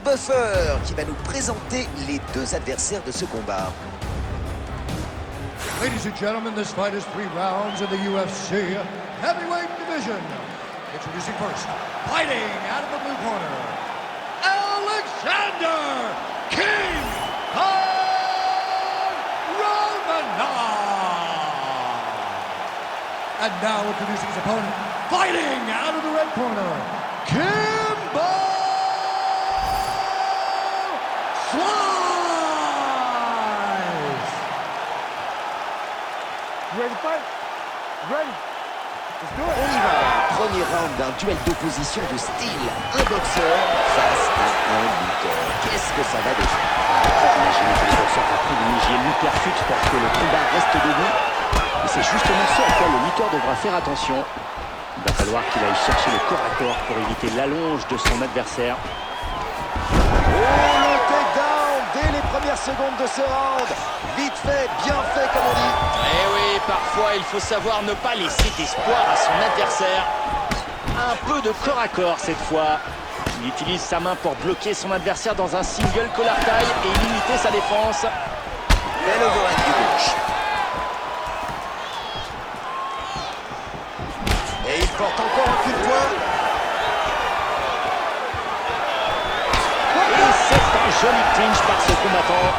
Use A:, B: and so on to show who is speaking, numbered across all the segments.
A: Buffer qui va nous présenter les deux adversaires de ce combat.
B: Ladies and gentlemen, this fight is 3 rounds in the UFC heavyweight division. Introducing first, fighting out of the blue corner, Alexander King Khan Romanov. And now introducing his opponent, fighting out of the red corner, Kimbo Slice.
C: You ready to fight? Ready? Let's do it.
A: On y va. Premier round d'un duel d'opposition de style. Un boxeur face à un lutteur. Qu'est-ce que ça va donner?
D: J'imagine que les boxeurs vont privilégier l'uppercut pour que le combat reste debout. Et c'est justement ce à quoi le lutteur devra faire attention. Il va falloir qu'il aille chercher le corps à corps pour éviter l'allonge de son adversaire.
A: Oh, le takedown dès les premières secondes de ce round. Vite fait, bien fait comme on dit.
E: Eh oui, parfois il faut savoir ne pas laisser d'espoir à son adversaire.
D: Un peu de corps à corps cette fois. Il utilise sa main pour bloquer son adversaire dans un single collar tie et limiter sa défense.
A: Belle overhand du gauche. Et il porte encore un coup de poing.
D: Et c'est un joli clinch par ce combattant.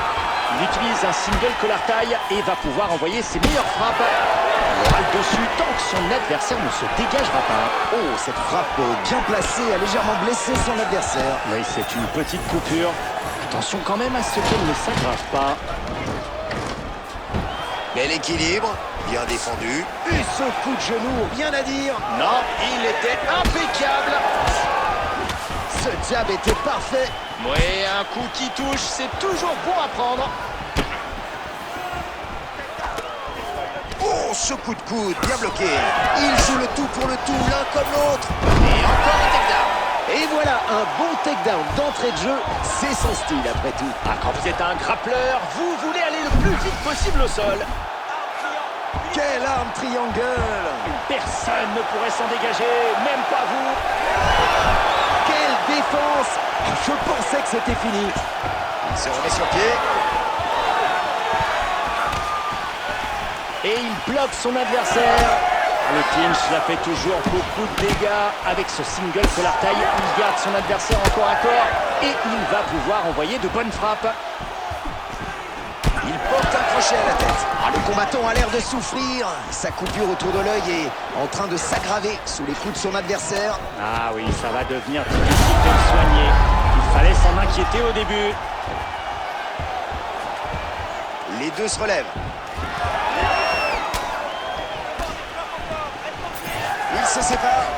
D: Il utilise un single collar tie et va pouvoir envoyer ses meilleures frappes. Il aura le dessus tant que son adversaire ne se dégagera pas.
A: Oh, cette frappe bien placée a légèrement blessé son adversaire.
D: Oui, c'est une petite coupure. Attention quand même à ce qu'elle ne s'aggrave pas.
A: Bel équilibre, bien défendu. Et ce coup de genou, rien à dire.
E: Non, il était impeccable.
A: Ce jab était parfait.
E: Oui, un coup qui touche, c'est toujours bon à prendre.
A: Oh, ce coup de coude, bien bloqué. Il joue le tout pour le tout, l'un comme l'autre.
E: Et encore un takedown.
A: Et voilà, un bon takedown d'entrée de jeu. C'est son style après tout.
D: Ah, quand vous êtes un grappleur, vous voulez aller le plus vite possible au sol.
A: Quel arme triangle.
D: Personne ne pourrait s'en dégager, même pas vous.
A: Quelle défense. Je pensais que c'était fini. Il se remet sur pied.
D: Et il bloque son adversaire. Le clinch, cela fait toujours beaucoup de dégâts. Avec ce single collar tie, il garde son adversaire en corps à corps. Et il va pouvoir envoyer de bonnes frappes.
A: Il porte un crochet à la tête. Ah, le combattant a l'air de souffrir. Sa coupure autour de l'œil est en train de s'aggraver sous les coups de son adversaire.
D: Ah oui, ça va devenir difficile de le soigner. Il fallait s'en inquiéter au début.
A: Les deux se relèvent. Ils se séparent.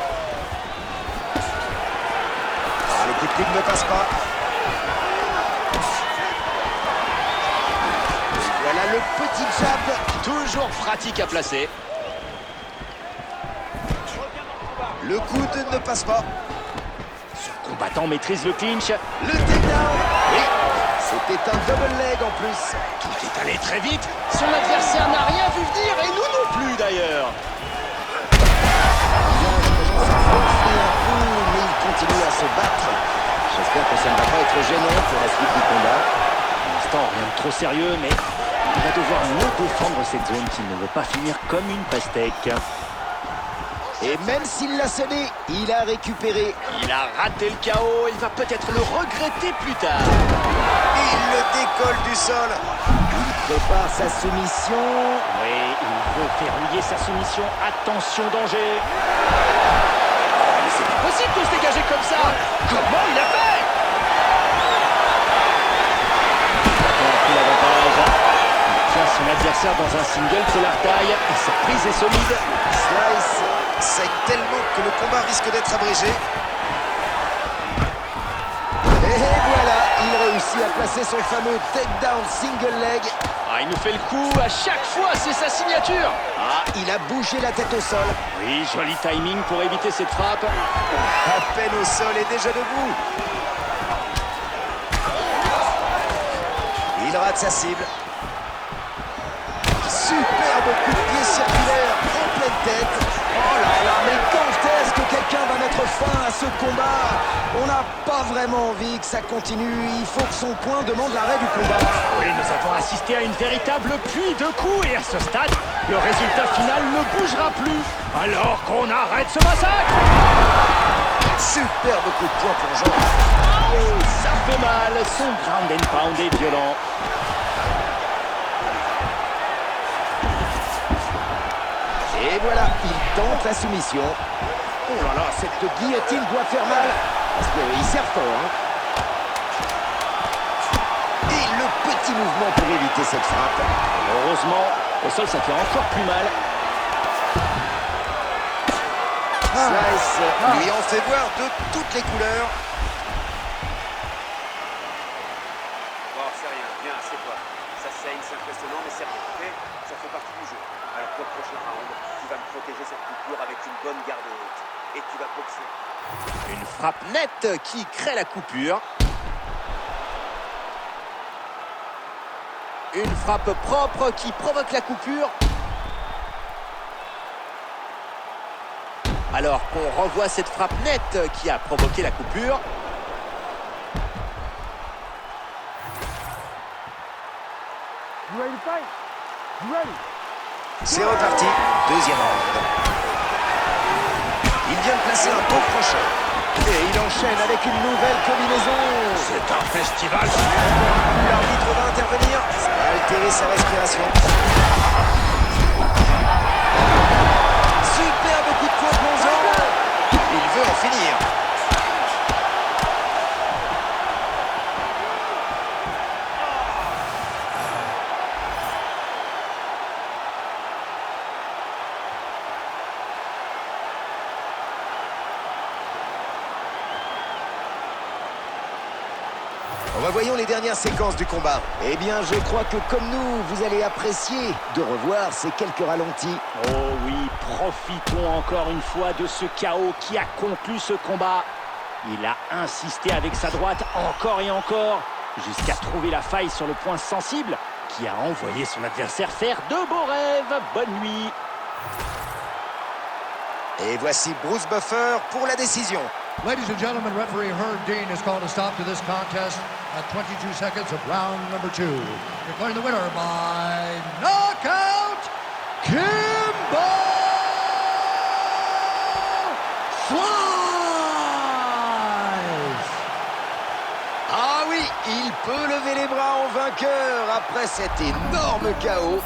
A: Ah, le coup de coude ne passe pas. Voilà le petit jab.
E: Toujours pratique à placer.
A: Le coude ne passe pas.
D: Ce combattant maîtrise le clinch.
A: Le takedown. Oui, c'était un double leg en plus.
E: Tout est allé très vite. Son adversaire n'a rien vu venir et nous non plus d'ailleurs.
A: Mais il continue à se battre. J'espère que ça ne va pas être gênant pour la suite du combat.
D: Pour l'instant, rien de trop sérieux, mais il va devoir mieux défendre cette zone s'il ne veut pas finir comme une pastèque.
A: Et même s'il l'a sonné, il a récupéré.
E: Il a raté le KO. Il va peut-être le regretter plus tard.
A: Il le décolle du sol. Il prépare sa soumission.
D: Oui, il veut verrouiller sa soumission. Attention, danger.
E: C'est pas possible de se dégager comme ça. Comment il a fait?
D: Il a pris l'avantage. Il tient son adversaire dans un single collar tie. Et sa prise est solide.
A: Slice sait tellement que le combat risque d'être abrégé. Et voilà, il réussit à placer son fameux takedown single leg.
E: Ah, il nous fait le coup à chaque fois, c'est sa signature.
A: Ah, il a bougé la tête au sol.
D: Oui, joli timing pour éviter cette frappe.
A: À peine au sol et déjà debout. Il rate sa cible. Superbe coup de pied circulaire en pleine tête. Oh là là, mais quand est-ce que quelqu'un va mettre fin à ce combat. On n'a pas vraiment envie que ça continue. Il faut que son point demande l'arrêt du combat.
D: Oui, nous avons assisté à une véritable pluie de coups et à ce stade, le résultat final ne bougera plus. Alors qu'on arrête ce massacre.
A: Superbe coup de poing plongeant.
D: Oh, ça fait mal. Son ground and pound est violent.
A: Et voilà, il tente la soumission. Oh là là, cette guillotine doit faire mal. Parce qu'il sert fort. Hein. Et le petit mouvement pour éviter cette frappe.
D: Heureusement, au sol, ça fait encore plus mal.
A: Slice lui en fait voir de toutes les couleurs.
F: Bon, c'est rien, viens, c'est toi. Ça saigne, c'est impressionnant, mais c'est rien, ok? Ça fait partie du jeu. Alors pour le prochain round, tu vas me protéger cette coupure avec une bonne garde haute. Et tu vas boxer.
A: Une frappe nette qui crée la coupure. Une frappe propre qui provoque la coupure. Alors qu'on revoit cette frappe nette qui a provoqué la coupure.
C: You ready to fight? You ready?
A: C'est reparti, deuxième round. Il vient de placer un beau crochet. Et il enchaîne avec une nouvelle combinaison.
D: C'est un festival.
A: L'arbitre va intervenir. Ça va altérer sa respiration. Superbe coup de poing plongeant. Il veut en finir. Revoyons les dernières séquences du combat. Eh bien, je crois que comme nous, vous allez apprécier de revoir ces quelques ralentis.
D: Oh oui, profitons encore une fois de ce chaos qui a conclu ce combat. Il a insisté avec sa droite encore et encore, jusqu'à trouver la faille sur le point sensible, qui a envoyé son adversaire faire de beaux rêves. Bonne nuit.
A: Et voici Bruce Buffer pour la décision.
B: Ladies and gentlemen, referee Herb Dean has called a stop to this contest at 22 seconds of round number 2. Declaring the winner by knockout, Kimbo Slice!
A: Ah oui, il peut lever les bras en vainqueur après cet énorme chaos.